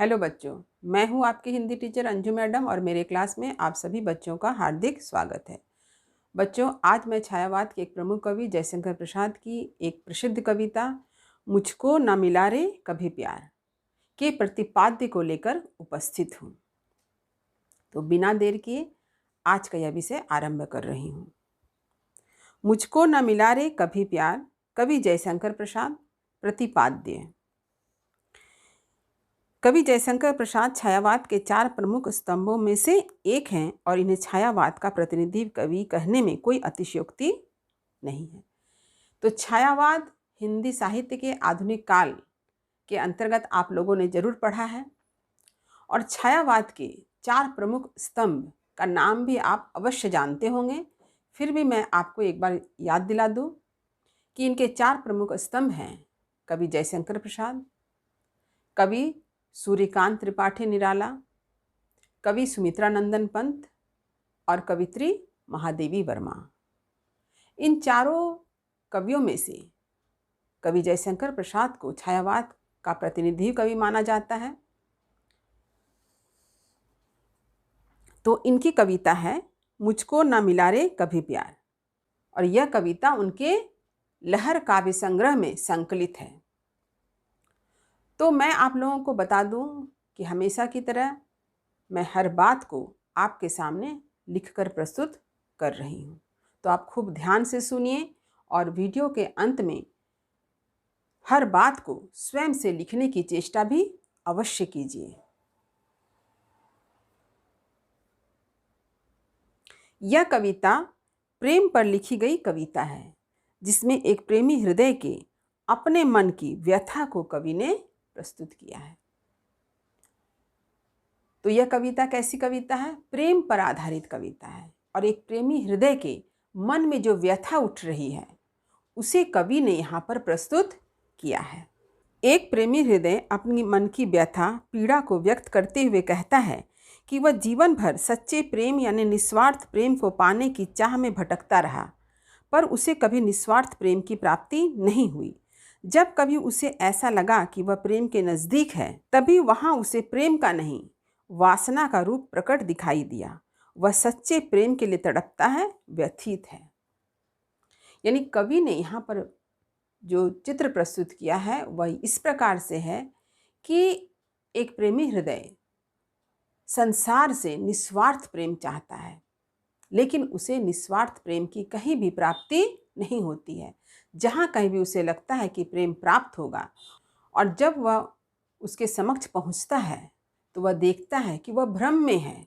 Hello बच्चों, मैं हूं आपकी हिंदी टीचर अंजू मैडम और मेरे क्लास में आप सभी बच्चों का हार्दिक स्वागत है। बच्चों, आज मैं छायावाद के एक प्रमुख कवि जयशंकर प्रसाद की एक प्रसिद्ध कविता मुझको न मिला रे कभी प्यार के प्रतिपाद्य को लेकर उपस्थित हूँ। तो बिना देर किए आज का यह विषय आरंभ कर रही हूँ। मुझको न मिला रे कभी प्यार, कवि जयशंकर प्रसाद। प्रतिपाद्य। कवि जयशंकर प्रसाद छायावाद के 4 प्रमुख स्तंभों में से एक हैं और इन्हें छायावाद का प्रतिनिधि कवि कहने में कोई अतिशयोक्ति नहीं है। तो छायावाद हिंदी साहित्य के आधुनिक काल के अंतर्गत आप लोगों ने जरूर पढ़ा है और छायावाद के 4 प्रमुख स्तंभ का नाम भी आप अवश्य जानते होंगे। फिर भी मैं आपको एक बार याद दिला दूं कि इनके 4 प्रमुख स्तंभ हैं कवि जयशंकर प्रसाद, कवि सूर्यकांत त्रिपाठी निराला, कवि सुमित्रा नंदन पंत और कवित्री महादेवी वर्मा। इन चारों कवियों में से कवि जयशंकर प्रसाद को छायावाद का प्रतिनिधि कवि माना जाता है। तो इनकी कविता है मुझको न मिला रे कभी प्यार और यह कविता उनके लहर काव्य संग्रह में संकलित है। तो मैं आप लोगों को बता दूं कि हमेशा की तरह मैं हर बात को आपके सामने लिखकर प्रस्तुत कर रही हूं। तो आप खूब ध्यान से सुनिए और वीडियो के अंत में हर बात को स्वयं से लिखने की चेष्टा भी अवश्य कीजिए। यह कविता प्रेम पर लिखी गई कविता है, जिसमें एक प्रेमी हृदय के अपने मन की व्यथा को कवि ने प्रस्तुत किया है। तो यह कविता कैसी कविता है? प्रेम पर आधारित कविता है और एक प्रेमी हृदय के मन में जो व्यथा उठ रही है उसे कवि ने यहाँ पर प्रस्तुत किया है। एक प्रेमी हृदय अपनी मन की व्यथा पीड़ा को व्यक्त करते हुए कहता है कि वह जीवन भर सच्चे प्रेम यानी निस्वार्थ प्रेम को पाने की चाह में भटकता रहा, पर उसे कभी निस्वार्थ प्रेम की प्राप्ति नहीं हुई। जब कभी उसे ऐसा लगा कि वह प्रेम के नज़दीक है, तभी वहाँ उसे प्रेम का नहीं, वासना का रूप प्रकट दिखाई दिया। वह सच्चे प्रेम के लिए तड़पता है, व्यथित है। यानी कवि ने यहाँ पर जो चित्र प्रस्तुत किया है वह इस प्रकार से है कि एक प्रेमी हृदय संसार से निस्वार्थ प्रेम चाहता है, लेकिन उसे निस्वार्थ प्रेम की कहीं भी प्राप्ति नहीं होती है। जहाँ कहीं भी उसे लगता है कि प्रेम प्राप्त होगा और जब वह उसके समक्ष पहुँचता है तो वह देखता है कि वह भ्रम में है।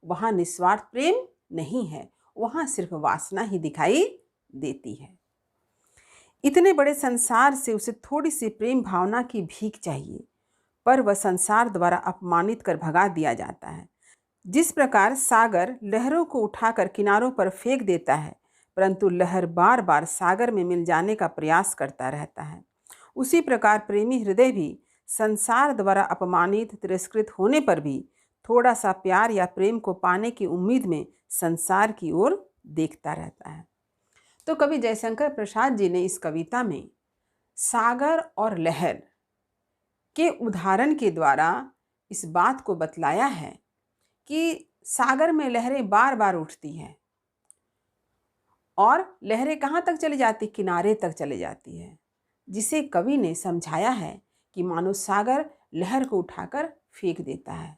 वहाँ निस्वार्थ प्रेम नहीं है, वहाँ सिर्फ वासना ही दिखाई देती है। इतने बड़े संसार से उसे थोड़ी सी प्रेम भावना की भीख चाहिए, पर वह संसार द्वारा अपमानित कर भगा दिया जाता है। जिस प्रकार सागर लहरों को उठाकर किनारों पर फेंक देता है, परंतु लहर बार बार सागर में मिल जाने का प्रयास करता रहता है, उसी प्रकार प्रेमी हृदय भी संसार द्वारा अपमानित तिरस्कृत होने पर भी थोड़ा सा प्यार या प्रेम को पाने की उम्मीद में संसार की ओर देखता रहता है। तो कवि जयशंकर प्रसाद जी ने इस कविता में सागर और लहर के उदाहरण के द्वारा इस बात को बतलाया है कि सागर में लहरें बार बार उठती हैं और लहरें कहाँ तक चली जाती? किनारे तक चली जाती है, जिसे कवि ने समझाया है कि मानो सागर लहर को उठाकर फेंक देता है,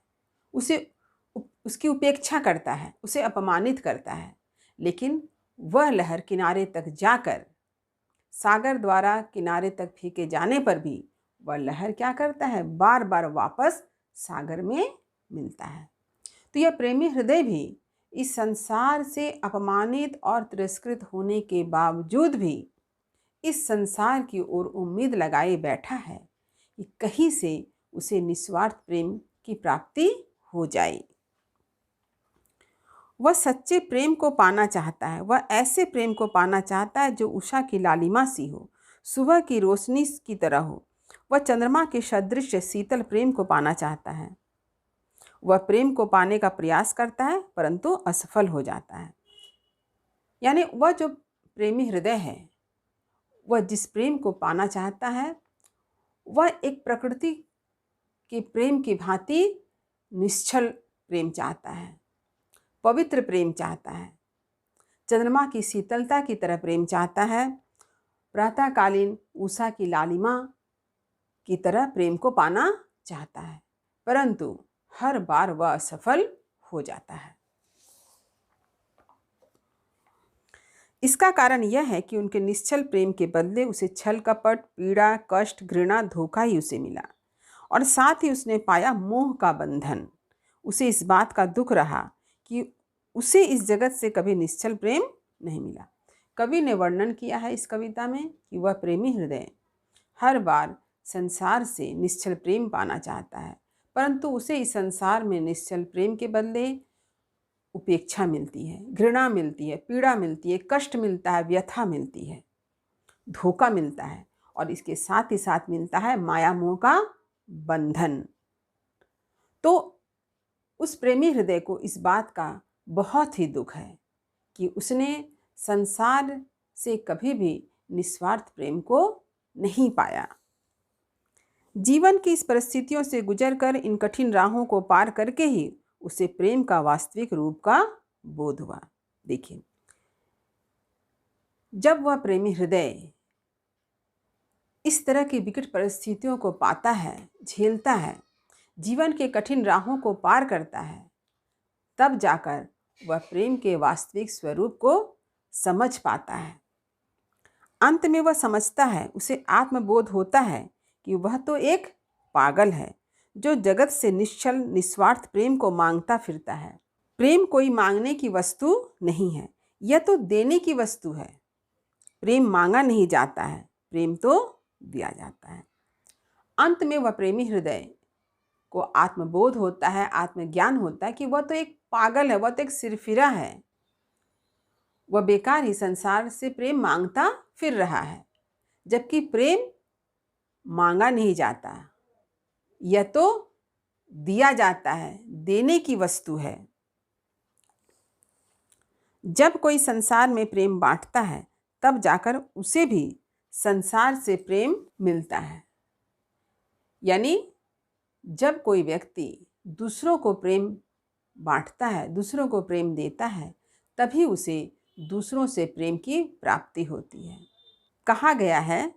उसकी उपेक्षा करता है, उसे अपमानित करता है, लेकिन वह लहर किनारे तक जाकर सागर द्वारा किनारे तक फेंके जाने पर भी वह लहर क्या करता है? बार बार वापस सागर में मिलता है। तो यह प्रेमी हृदय भी इस संसार से अपमानित और तिरस्कृत होने के बावजूद भी इस संसार की ओर उम्मीद लगाए बैठा है कि कहीं से उसे निस्वार्थ प्रेम की प्राप्ति हो जाए। वह सच्चे प्रेम को पाना चाहता है। वह ऐसे प्रेम को पाना चाहता है जो उषा की लालिमा सी हो, सुबह की रोशनी की तरह हो। वह चंद्रमा के सदृश शीतल प्रेम को पाना चाहता है। वह प्रेम को पाने का प्रयास करता है परंतु असफल हो जाता है। यानी वह जो प्रेमी हृदय है, वह जिस प्रेम को पाना चाहता है वह एक प्रकृति कि प्रेम की भांति निश्चल प्रेम चाहता है, पवित्र प्रेम चाहता है, चंद्रमा की शीतलता की तरह प्रेम चाहता है, प्रातःकालीन उषा की लालिमा की तरह प्रेम को पाना चाहता है, परंतु हर बार वह असफल हो जाता है। इसका कारण यह है कि उनके निश्चल प्रेम के बदले उसे छल कपट, पीड़ा, कष्ट, घृणा, धोखा ही उसे मिला, और साथ ही उसने पाया मोह का बंधन। उसे इस बात का दुख रहा कि उसे इस जगत से कभी निश्चल प्रेम नहीं मिला। कवि ने वर्णन किया है इस कविता में कि वह प्रेमी हृदय हर बार संसार से निश्चल प्रेम पाना चाहता है, परंतु उसे इस संसार में निश्चल प्रेम के बदले उपेक्षा मिलती है, घृणा मिलती है, पीड़ा मिलती है, कष्ट मिलता है, व्यथा मिलती है, धोखा मिलता है, और इसके साथ ही साथ मिलता है माया मोह का बंधन। तो उस प्रेमी हृदय को इस बात का बहुत ही दुख है कि उसने संसार से कभी भी निस्वार्थ प्रेम को नहीं पाया। जीवन की इस परिस्थितियों से गुजरकर, इन कठिन राहों को पार करके ही उसे प्रेम का वास्तविक रूप का बोध हुआ। देखिए, जब वह प्रेमी हृदय इस तरह की विकट परिस्थितियों को पाता है, झेलता है, जीवन के कठिन राहों को पार करता है, तब जाकर वह प्रेम के वास्तविक स्वरूप को समझ पाता है। अंत में वह समझता है, उसे आत्मबोध होता है कि वह तो एक पागल है जो जगत से निश्चल निस्वार्थ प्रेम को मांगता फिरता है। प्रेम कोई मांगने की वस्तु नहीं है, यह तो देने की वस्तु है। प्रेम मांगा नहीं जाता है, प्रेम तो दिया जाता है। अंत में वह प्रेमी हृदय को आत्मबोध होता है, आत्मज्ञान होता है कि वह तो एक पागल है, वह तो एक सिरफिरा है, वह बेकार ही संसार से प्रेम मांगता फिर रहा है, जबकि प्रेम मांगा नहीं जाता, यह तो दिया जाता है, देने की वस्तु है। जब कोई संसार में प्रेम बांटता है, तब जाकर उसे भी संसार से प्रेम मिलता है। यानी जब कोई व्यक्ति दूसरों को प्रेम बांटता है, दूसरों को प्रेम देता है, तभी उसे दूसरों से प्रेम की प्राप्ति होती है। कहा गया है,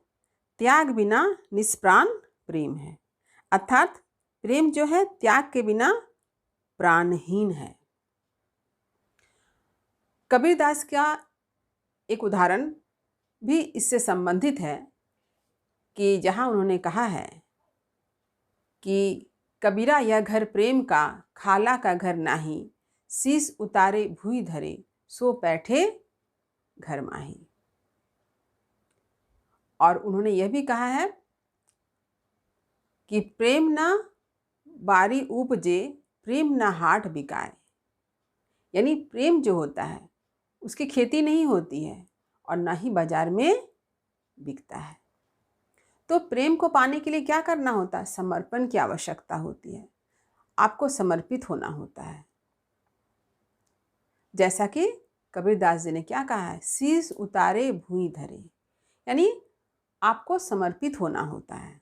त्याग बिना निष्प्राण प्रेम है, अर्थात प्रेम जो है त्याग के बिना प्राणहीन है। कबीरदास का एक उदाहरण भी इससे संबंधित है कि जहाँ उन्होंने कहा है कि कबीरा यह घर प्रेम का, खाला का घर नाही, शीश उतारे भुई धरे, सो बैठे घर माही। और उन्होंने यह भी कहा है कि प्रेम न बारी उपजे, प्रेम न हाट बिकाए। यानी प्रेम जो होता है उसकी खेती नहीं होती है और ना ही बाजार में बिकता है। तो प्रेम को पाने के लिए क्या करना होता है? समर्पण की आवश्यकता होती है, आपको समर्पित होना होता है। जैसा कि कबीरदास जी ने क्या कहा है, शीश उतारे भुई धरे, यानी आपको समर्पित होना होता है,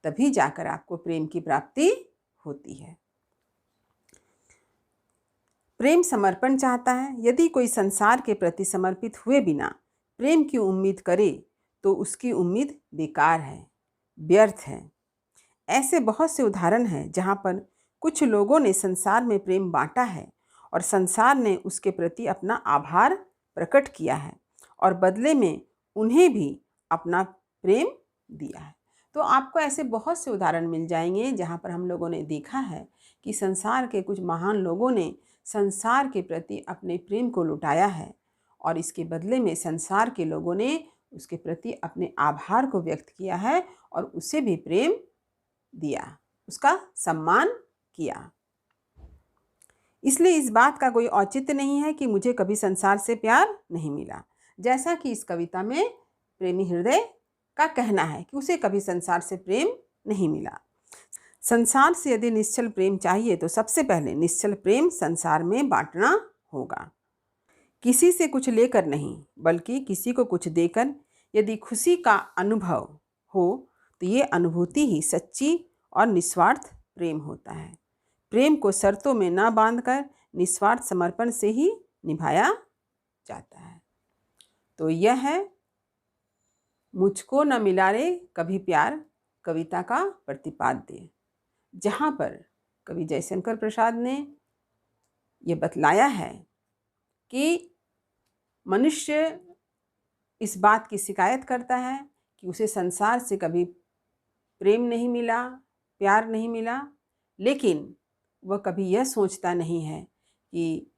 तभी जाकर आपको प्रेम की प्राप्ति होती है। प्रेम समर्पण चाहता है। यदि कोई संसार के प्रति समर्पित हुए बिना प्रेम की उम्मीद करे तो उसकी उम्मीद बेकार है, व्यर्थ है। ऐसे बहुत से उदाहरण हैं जहाँ पर कुछ लोगों ने संसार में प्रेम बांटा है और संसार ने उसके प्रति अपना आभार प्रकट किया है और बदले में उन्हें भी अपना प्रेम दिया है। तो आपको ऐसे बहुत से उदाहरण मिल जाएंगे जहाँ पर हम लोगों ने देखा है कि संसार के कुछ महान लोगों ने संसार के प्रति अपने प्रेम को लुटाया है और इसके बदले में संसार के लोगों ने उसके प्रति अपने आभार को व्यक्त किया है और उसे भी प्रेम दिया, उसका सम्मान किया। इसलिए इस बात का कोई औचित्य नहीं है कि मुझे कभी संसार से प्यार नहीं मिला, जैसा कि इस कविता में प्रेमी हृदय का कहना है कि उसे कभी संसार से प्रेम नहीं मिला। संसार से यदि निश्चल प्रेम चाहिए तो सबसे पहले निश्चल प्रेम संसार में बांटना होगा। किसी से कुछ लेकर नहीं, बल्कि किसी को कुछ देकर यदि खुशी का अनुभव हो तो ये अनुभूति ही सच्ची और निस्वार्थ प्रेम होता है। प्रेम को शर्तों में ना बांधकर निस्वार्थ समर्पण से ही निभाया जाता है। तो यह है मुझको न मिला रे कभी प्यार कविता का प्रतिपाद्य, जहाँ पर कवि जयशंकर प्रसाद ने ये बतलाया है कि मनुष्य इस बात की शिकायत करता है कि उसे संसार से कभी प्रेम नहीं मिला, प्यार नहीं मिला, लेकिन वह कभी यह सोचता नहीं है कि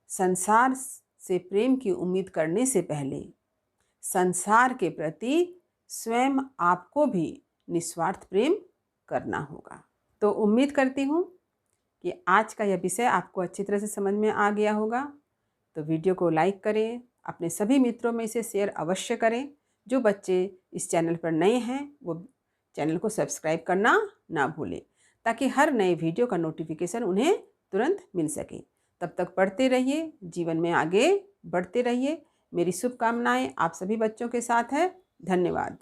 संसार से प्रेम की उम्मीद करने से पहले संसार के प्रति स्वयं आपको भी निस्वार्थ प्रेम करना होगा। तो उम्मीद करती हूँ कि आज का यह विषय आपको अच्छी तरह से समझ में आ गया होगा। तो वीडियो को लाइक करें, अपने सभी मित्रों में इसे शेयर अवश्य करें। जो बच्चे इस चैनल पर नए हैं वो चैनल को सब्सक्राइब करना ना भूलें, ताकि हर नए वीडियो का नोटिफिकेशन उन्हें तुरंत मिल सके। तब तक पढ़ते रहिए, जीवन में आगे बढ़ते रहिए। मेरी शुभकामनाएं आप सभी बच्चों के साथ है। धन्यवाद।